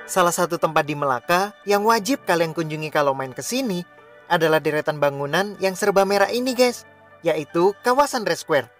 Salah satu tempat di Melaka yang wajib kalian kunjungi kalau main ke sini adalah deretan bangunan yang serba merah ini guys, yaitu kawasan Red Square.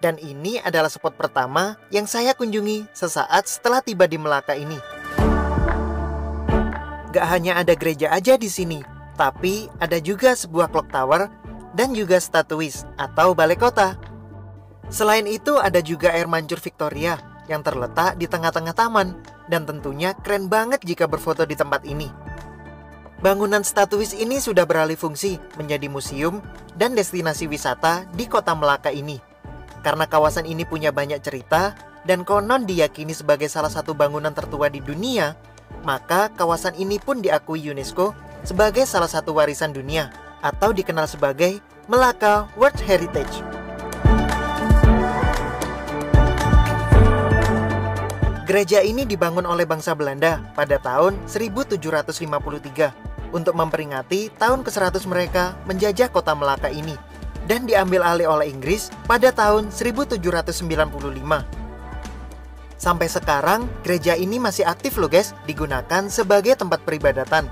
Dan ini adalah spot pertama yang saya kunjungi sesaat setelah tiba di Melaka ini. Gak hanya ada gereja aja di sini, tapi ada juga sebuah clock tower dan juga statuis atau balai kota. Selain itu ada juga air mancur Victoria yang terletak di tengah-tengah taman, dan tentunya keren banget jika berfoto di tempat ini. Bangunan statuis ini sudah beralih fungsi menjadi museum dan destinasi wisata di kota Melaka ini. Karena kawasan ini punya banyak cerita dan konon diyakini sebagai salah satu bangunan tertua di dunia, maka kawasan ini pun diakui UNESCO sebagai salah satu warisan dunia atau dikenal sebagai Melaka World Heritage. Gereja ini dibangun oleh bangsa Belanda pada tahun 1753 untuk memperingati tahun ke-100 mereka menjajah kota Melaka ini, dan diambil alih oleh Inggris pada tahun 1795. Sampai sekarang, gereja ini masih aktif loh guys, digunakan sebagai tempat peribadatan.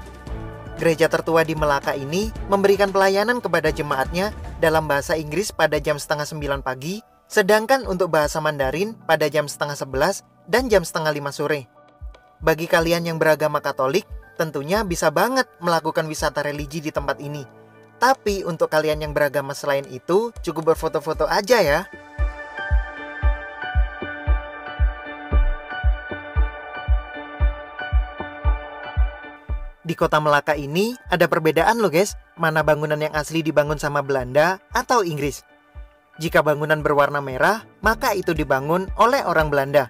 Gereja tertua di Melaka ini memberikan pelayanan kepada jemaatnya dalam bahasa Inggris pada jam 8:30 pagi, sedangkan untuk bahasa Mandarin pada jam 10:30 dan jam 4:30 sore. Bagi kalian yang beragama Katolik, tentunya bisa banget melakukan wisata religi di tempat ini. Tapi untuk kalian yang beragama selain itu, cukup berfoto-foto aja ya. Di kota Melaka ini ada perbedaan loh guys, mana bangunan yang asli dibangun sama Belanda atau Inggris. Jika bangunan berwarna merah, maka itu dibangun oleh orang Belanda.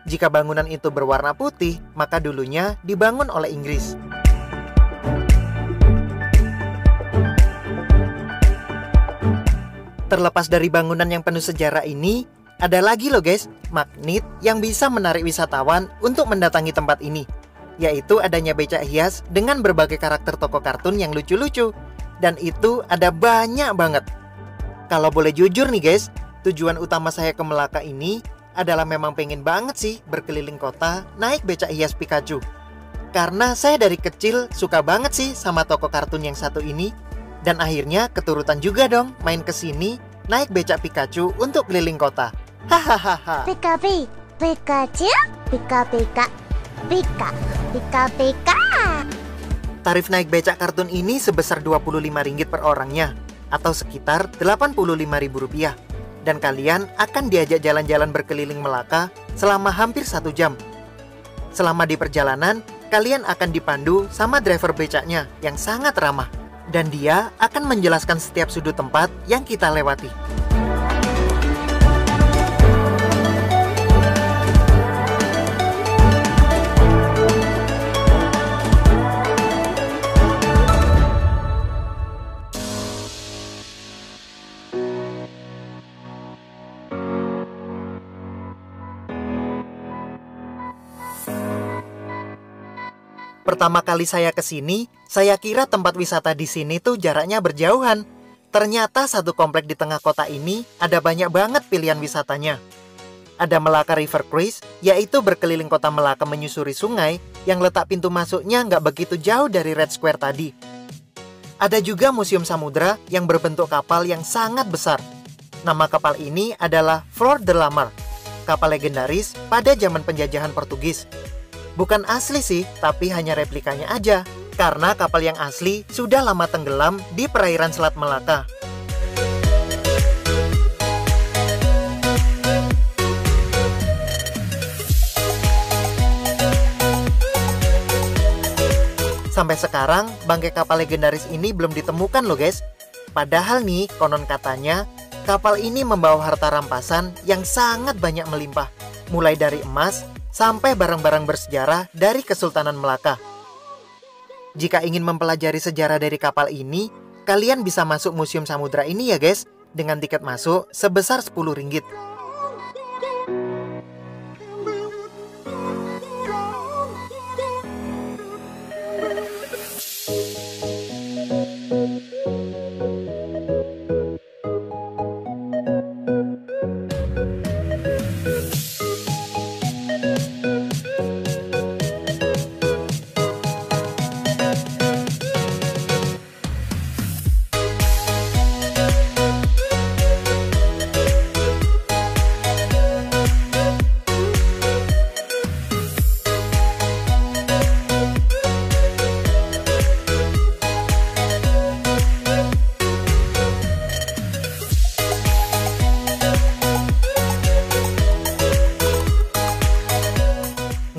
Jika bangunan itu berwarna putih, maka dulunya dibangun oleh Inggris. Terlepas dari bangunan yang penuh sejarah ini, ada lagi loh guys, magnet yang bisa menarik wisatawan untuk mendatangi tempat ini, yaitu adanya becak hias dengan berbagai karakter tokoh kartun yang lucu-lucu. Dan itu ada banyak banget. Kalau boleh jujur nih guys, tujuan utama saya ke Melaka ini adalah memang pengen banget sih berkeliling kota naik becak hias Pikachu. Karena saya dari kecil suka banget sih sama tokoh kartun yang satu ini. Dan akhirnya keturutan juga dong main ke sini naik becak Pikachu untuk keliling kota. Hahaha. Pika pi, Pikachu, pika pika, pika, pika pika. Tarif naik becak kartun ini sebesar Rp25 per orangnya, atau sekitar Rp85.000. Dan kalian akan diajak jalan-jalan berkeliling Melaka selama hampir 1 jam. Selama di perjalanan, kalian akan dipandu sama driver becaknya yang sangat ramah. Dan dia akan menjelaskan setiap sudut tempat yang kita lewati. Pertama kali saya ke sini, saya kira tempat wisata di sini tuh jaraknya berjauhan. Ternyata satu komplek di tengah kota ini ada banyak banget pilihan wisatanya. Ada Melaka River Cruise, yaitu berkeliling kota Melaka menyusuri sungai yang letak pintu masuknya nggak begitu jauh dari Red Square tadi. Ada juga Museum Samudra yang berbentuk kapal yang sangat besar. Nama kapal ini adalah Flor de la Mar, kapal legendaris pada zaman penjajahan Portugis. Bukan asli sih, tapi hanya replikanya aja. Karena kapal yang asli sudah lama tenggelam di perairan Selat Melaka. Sampai sekarang, bangkai kapal legendaris ini belum ditemukan loh guys. Padahal nih, konon katanya, kapal ini membawa harta rampasan yang sangat banyak melimpah. Mulai dari emas, sampai barang-barang bersejarah dari Kesultanan Melaka. Jika ingin mempelajari sejarah dari kapal ini, kalian bisa masuk Museum Samudra ini ya guys, dengan tiket masuk sebesar Rp10.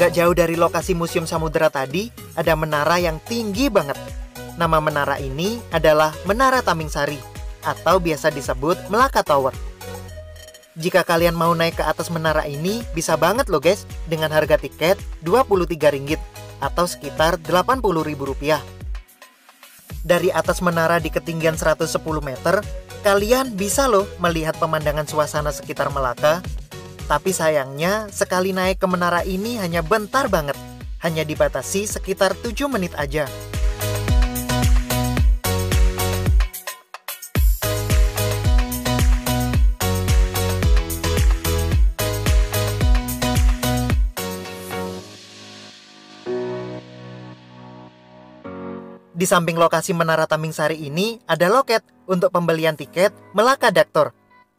Gak jauh dari lokasi Museum Samudera tadi, ada menara yang tinggi banget. Nama menara ini adalah Menara Taming Sari, atau biasa disebut Melaka Tower. Jika kalian mau naik ke atas menara ini, bisa banget loh guys, dengan harga tiket Rp23, atau sekitar Rp80.000. Dari atas menara di ketinggian 110 meter, kalian bisa loh melihat pemandangan suasana sekitar Melaka. Tapi sayangnya, sekali naik ke menara ini hanya bentar banget. Hanya dibatasi sekitar 7 menit aja. Di samping lokasi Menara Taming Sari ini, ada loket untuk pembelian tiket Melaka Daktor,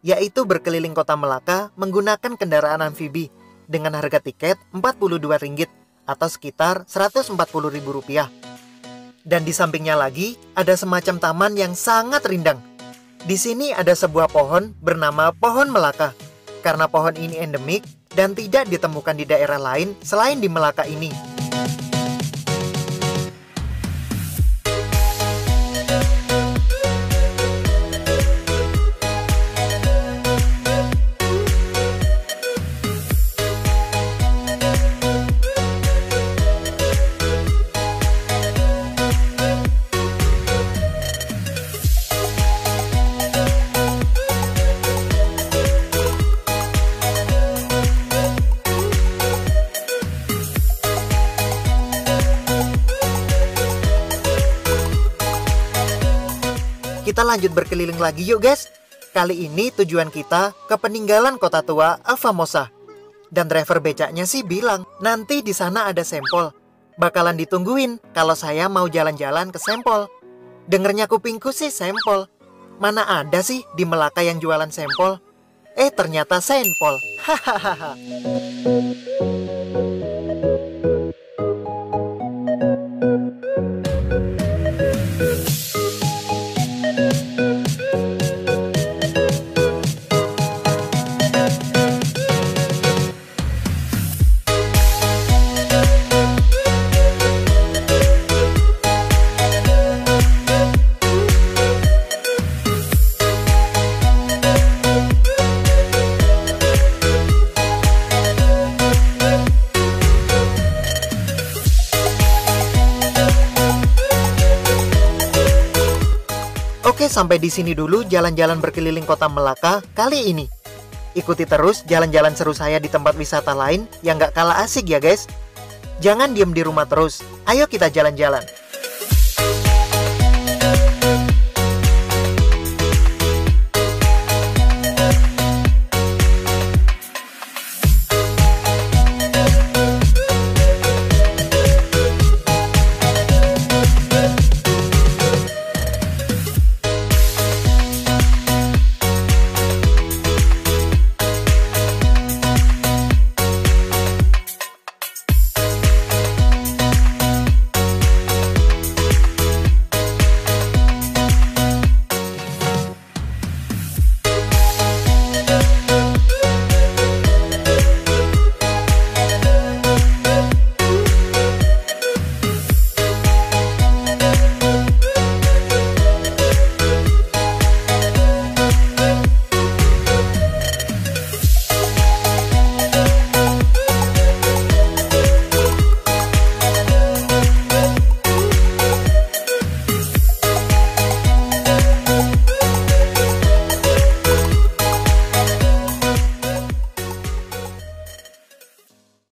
yaitu berkeliling kota Melaka menggunakan kendaraan amfibi dengan harga tiket Rp42 atau sekitar Rp140.000. Dan di sampingnya lagi, ada semacam taman yang sangat rindang. Di sini ada sebuah pohon bernama Pohon Melaka, karena pohon ini endemik dan tidak ditemukan di daerah lain selain di Melaka ini. Kita lanjut berkeliling lagi yuk guys. Kali ini tujuan kita ke peninggalan kota tua Alfamosa. Dan driver becaknya sih bilang, nanti di sana ada sampel. Bakalan ditungguin kalau saya mau jalan-jalan ke sampel. Dengernya kupingku sih sampel. Mana ada sih di Melaka yang jualan sampel? Ternyata sampel. Hahaha. Oke, sampai di sini dulu jalan-jalan berkeliling kota Melaka kali ini. Ikuti terus jalan-jalan seru saya di tempat wisata lain yang gak kalah asik ya guys. Jangan diem di rumah terus, ayo kita jalan-jalan.